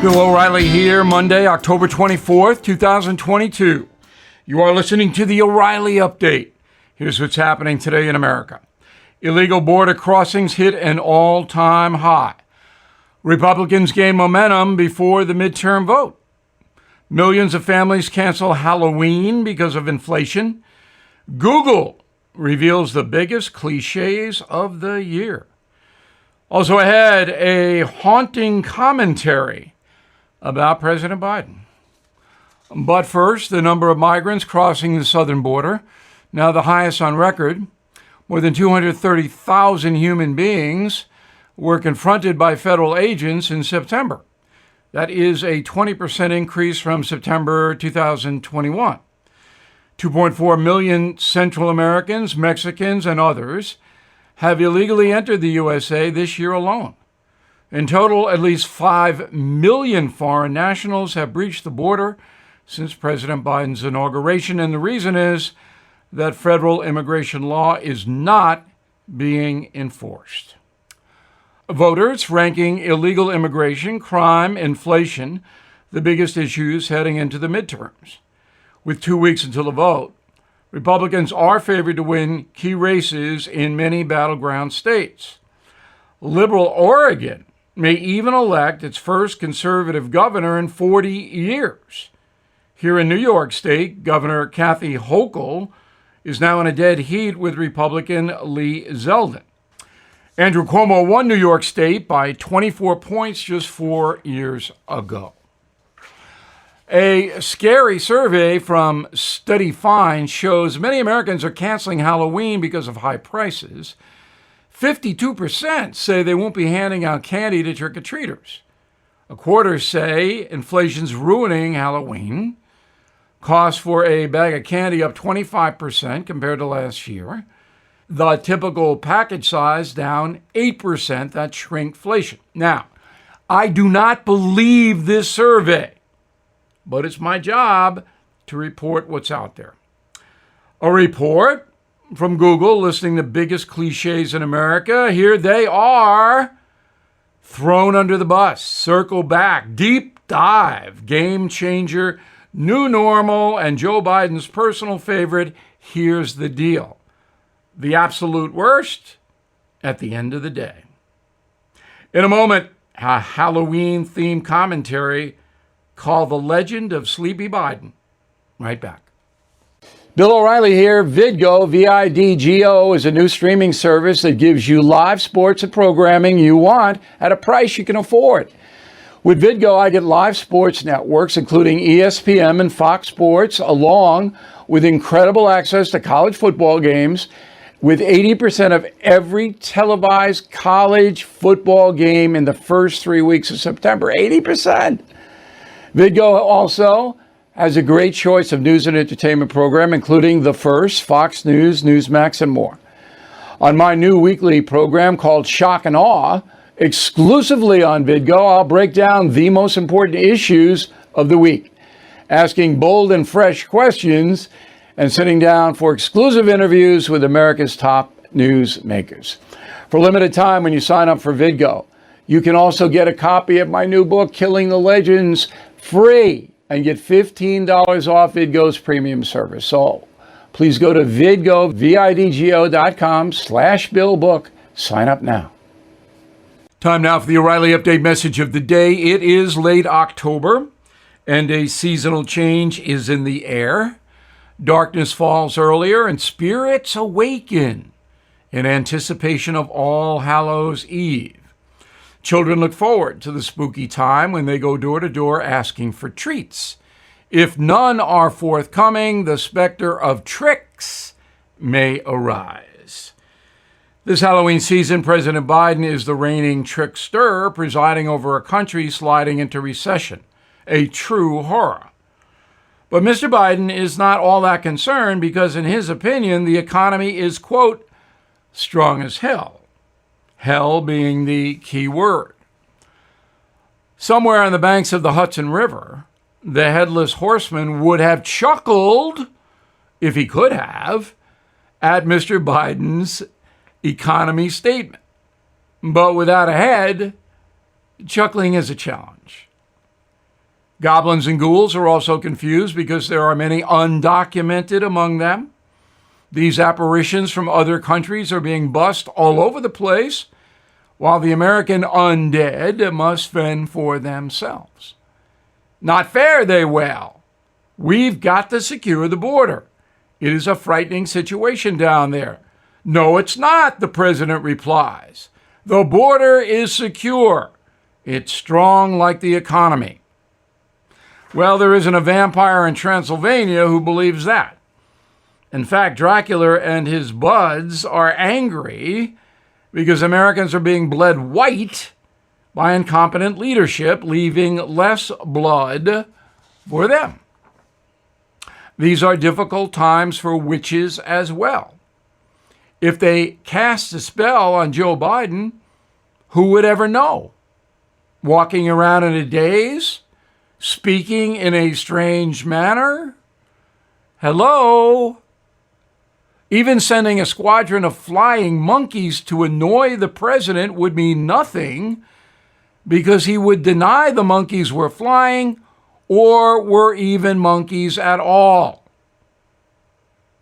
Bill O'Reilly here, Monday, October 24th, 2022. You are listening to the O'Reilly Update. Here's what's happening today in America. Illegal border crossings hit an all-time high. Republicans gain momentum before the midterm vote. Millions of families cancel Halloween because of inflation. Google reveals the biggest clichés of the year. Also ahead, a haunting commentary about President Biden. But first, the number of migrants crossing the southern border, now the highest on record. More than 230,000 human beings were confronted by federal agents in September. That is a 20% increase from September 2021. 2.4 million Central Americans, Mexicans, and others have illegally entered the USA this year alone. In total, at least 5 million foreign nationals have breached the border since President Biden's inauguration, and the reason is that federal immigration law is not being enforced. Voters ranking illegal immigration, crime, inflation, the biggest issues heading into the midterms. With 2 weeks until the vote, Republicans are favored to win key races in many battleground states. Liberal Oregon may even elect its first conservative governor in 40 years. Here in New York State, Governor Kathy Hochul is now in a dead heat with Republican Lee Zeldin. Andrew Cuomo won New York State by 24 points just 4 years ago. A scary survey from Study Find shows many Americans are canceling Halloween because of high prices. 52% say they won't be handing out candy to trick-or-treaters. A quarter say inflation's ruining Halloween. Cost for a bag of candy up 25% compared to last year. The typical package size down 8%. That's shrinkflation. Now, I do not believe this survey, but it's my job to report what's out there. A report from Google listing the biggest cliches in America. Here they are. Thrown under the bus, circle back, deep dive, game changer, new normal, and Joe Biden's personal favorite. Here's the deal. The absolute worst at the end of the day. In a moment, a Halloween-themed commentary called The Legend of Sleepy Biden. Right back. Bill O'Reilly here. Vidgo, Vidgo, is a new streaming service that gives you live sports and programming you want at a price you can afford. With Vidgo, I get live sports networks, including ESPN and Fox Sports, along with incredible access to college football games, with 80% of every televised college football game in the first 3 weeks of September. 80%. Vidgo also has a great choice of news and entertainment program, including The First, Fox News, Newsmax, and more. On my new weekly program called Shock and Awe, exclusively on Vidgo, I'll break down the most important issues of the week, asking bold and fresh questions and sitting down for exclusive interviews with America's top news makers. For a limited time, when you sign up for Vidgo, you can also get a copy of my new book, Killing the Legends, free, and get $15 off Vidgo's premium service. So please go to Vidgo, vidgo.com/BillBook. Sign up now. Time now for the O'Reilly Update message of the day. It is late October, and a seasonal change is in the air. Darkness falls earlier, and spirits awaken in anticipation of All Hallows Eve. Children look forward to the spooky time when they go door to door asking for treats. If none are forthcoming, the specter of tricks may arise. This Halloween season, President Biden is the reigning trickster, presiding over a country sliding into recession, a true horror. But Mr. Biden is not all that concerned because, in his opinion, the economy is, quote, strong as hell. Hell being the key word. Somewhere on the banks of the Hudson River, the headless horseman would have chuckled, if he could have, at Mr. Biden's economy statement. But without a head, chuckling is a challenge. Goblins and ghouls are also confused because there are many undocumented among them. These apparitions from other countries are being bussed all over the place, while the American undead must fend for themselves. Not fair, they wail. We've got to secure the border. It is a frightening situation down there. No, it's not, the president replies. The border is secure. It's strong like the economy. Well, there isn't a vampire in Transylvania who believes that. In fact, Dracula and his buds are angry because Americans are being bled white by incompetent leadership, leaving less blood for them. These are difficult times for witches as well. If they cast a spell on Joe Biden, who would ever know? Walking around in a daze? Speaking in a strange manner? Hello? Even sending a squadron of flying monkeys to annoy the president would mean nothing because he would deny the monkeys were flying or were even monkeys at all.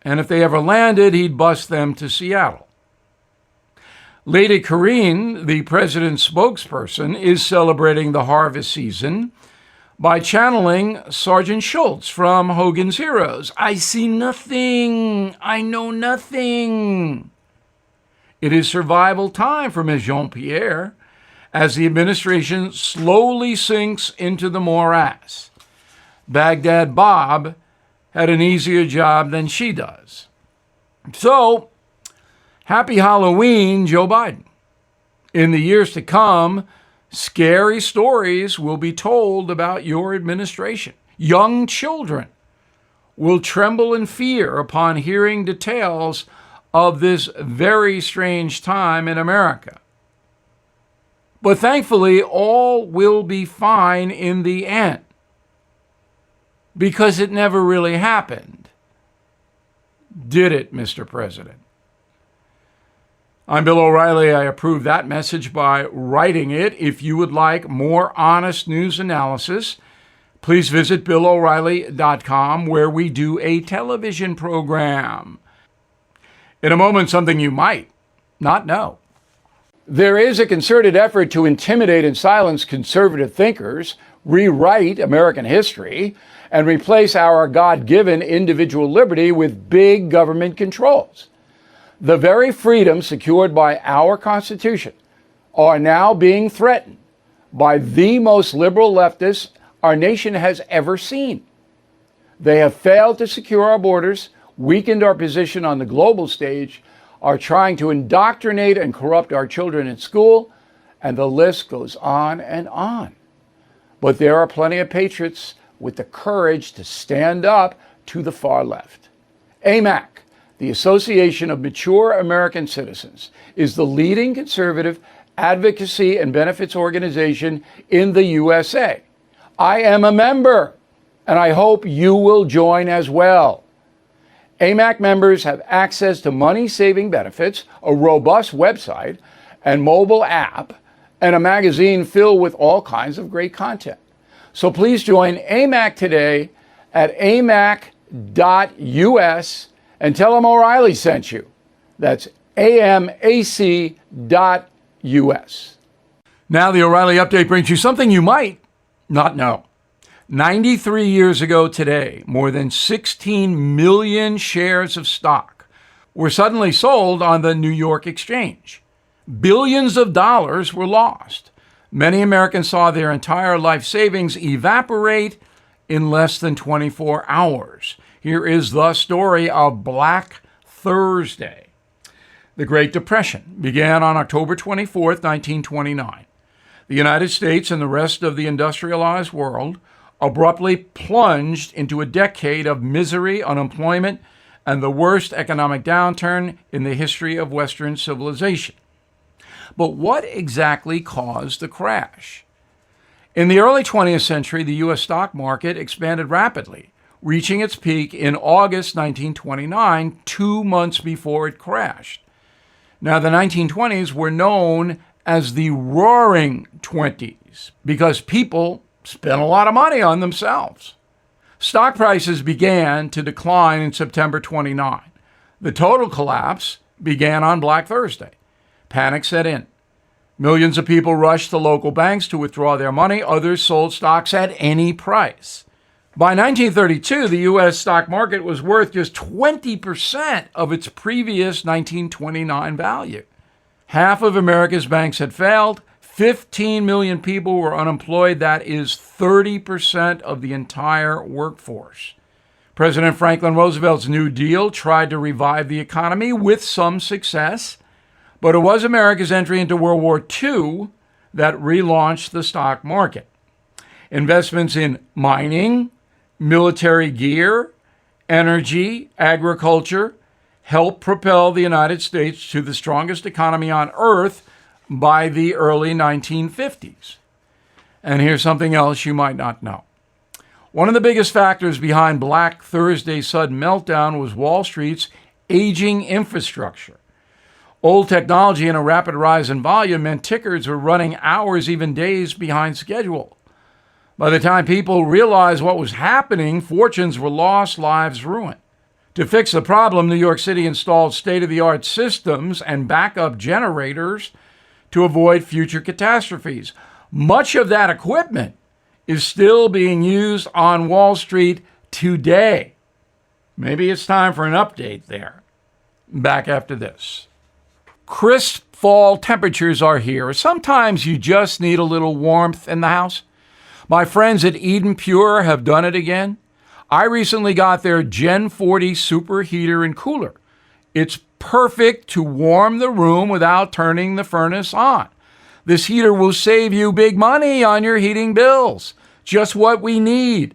And if they ever landed, he'd bus them to Seattle. Lady Karine, the president's spokesperson, is celebrating the harvest season by channeling Sergeant Schultz from Hogan's Heroes. I see nothing. I know nothing. It is survival time for Ms. Jean-Pierre as the administration slowly sinks into the morass. Baghdad Bob had an easier job than she does. So, happy Halloween, Joe Biden. In the years to come, scary stories will be told about your administration. Young children will tremble in fear upon hearing details of this very strange time in America. But thankfully, all will be fine in the end, because it never really happened. Did it, Mr. President? I'm Bill O'Reilly. I approve that message by writing it. If you would like more honest news analysis, please visit BillO'Reilly.com, where we do a television program. In a moment, something you might not know. There is a concerted effort to intimidate and silence conservative thinkers, rewrite American history, and replace our God-given individual liberty with big government controls. The very freedoms secured by our Constitution are now being threatened by the most liberal leftists our nation has ever seen. They have failed to secure our borders, weakened our position on the global stage, are trying to indoctrinate and corrupt our children in school, and the list goes on and on. But there are plenty of patriots with the courage to stand up to the far left. AMAC, the Association of Mature American Citizens, is the leading conservative advocacy and benefits organization in the USA. I am a member, and I hope you will join as well. AMAC members have access to money-saving benefits, a robust website and mobile app, and a magazine filled with all kinds of great content. So please join AMAC today at amac.us and tell them O'Reilly sent you. That's amac.us. Now the O'Reilly Update brings you something you might not know. 93 years ago today, more than 16 million shares of stock were suddenly sold on the New York Exchange. Billions of dollars were lost. Many Americans saw their entire life savings evaporate in less than 24 hours. Here is the story of Black Thursday. The Great Depression began on October 24th, 1929. The United States and the rest of the industrialized world abruptly plunged into a decade of misery, unemployment, and the worst economic downturn in the history of Western civilization. But what exactly caused the crash? In the early 20th century, the U.S. stock market expanded rapidly, reaching its peak in August 1929, 2 months before it crashed. Now, the 1920s were known as the Roaring Twenties because people spent a lot of money on themselves. Stock prices began to decline in September 29. The total collapse began on Black Thursday. Panic set in. Millions of people rushed to local banks to withdraw their money. Others sold stocks at any price. By 1932, the U.S. stock market was worth just 20% of its previous 1929 value. Half of America's banks had failed. 15 million people were unemployed. That is 30% of the entire workforce. President Franklin Roosevelt's New Deal tried to revive the economy with some success, but it was America's entry into World War II that relaunched the stock market. Investments in mining, military gear, energy, agriculture helped propel the United States to the strongest economy on earth by the early 1950s. And here's something else you might not know. One of the biggest factors behind Black Thursday's sudden meltdown was Wall Street's aging infrastructure. Old technology and a rapid rise in volume meant tickers were running hours, even days behind schedule. By the time people realized what was happening, fortunes were lost, lives ruined. To fix the problem, New York City installed state-of-the-art systems and backup generators to avoid future catastrophes. Much of that equipment is still being used on Wall Street today. Maybe it's time for an update there. Back after this. Crisp fall temperatures are here. Sometimes you just need a little warmth in the house. My friends at Eden Pure have done it again. I recently got their Gen 40 super heater and cooler. It's perfect to warm the room without turning the furnace on. This heater will save you big money on your heating bills. Just what we need.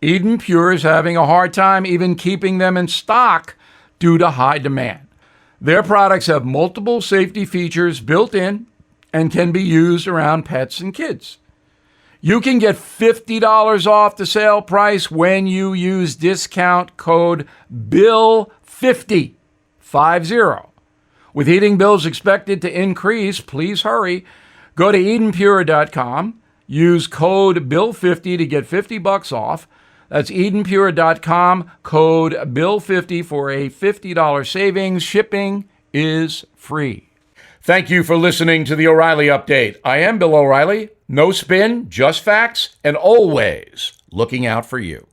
Eden Pure is having a hard time even keeping them in stock due to high demand. Their products have multiple safety features built in and can be used around pets and kids. You can get $50 off the sale price when you use discount code BILL50. With heating bills expected to increase, please hurry. Go to EdenPure.com. Use code BILL50 to get $50 off. That's EdenPure.com, code BILL50 for a $50 savings. Shipping is free. Thank you for listening to the O'Reilly Update. I am Bill O'Reilly. No spin, just facts, and always looking out for you.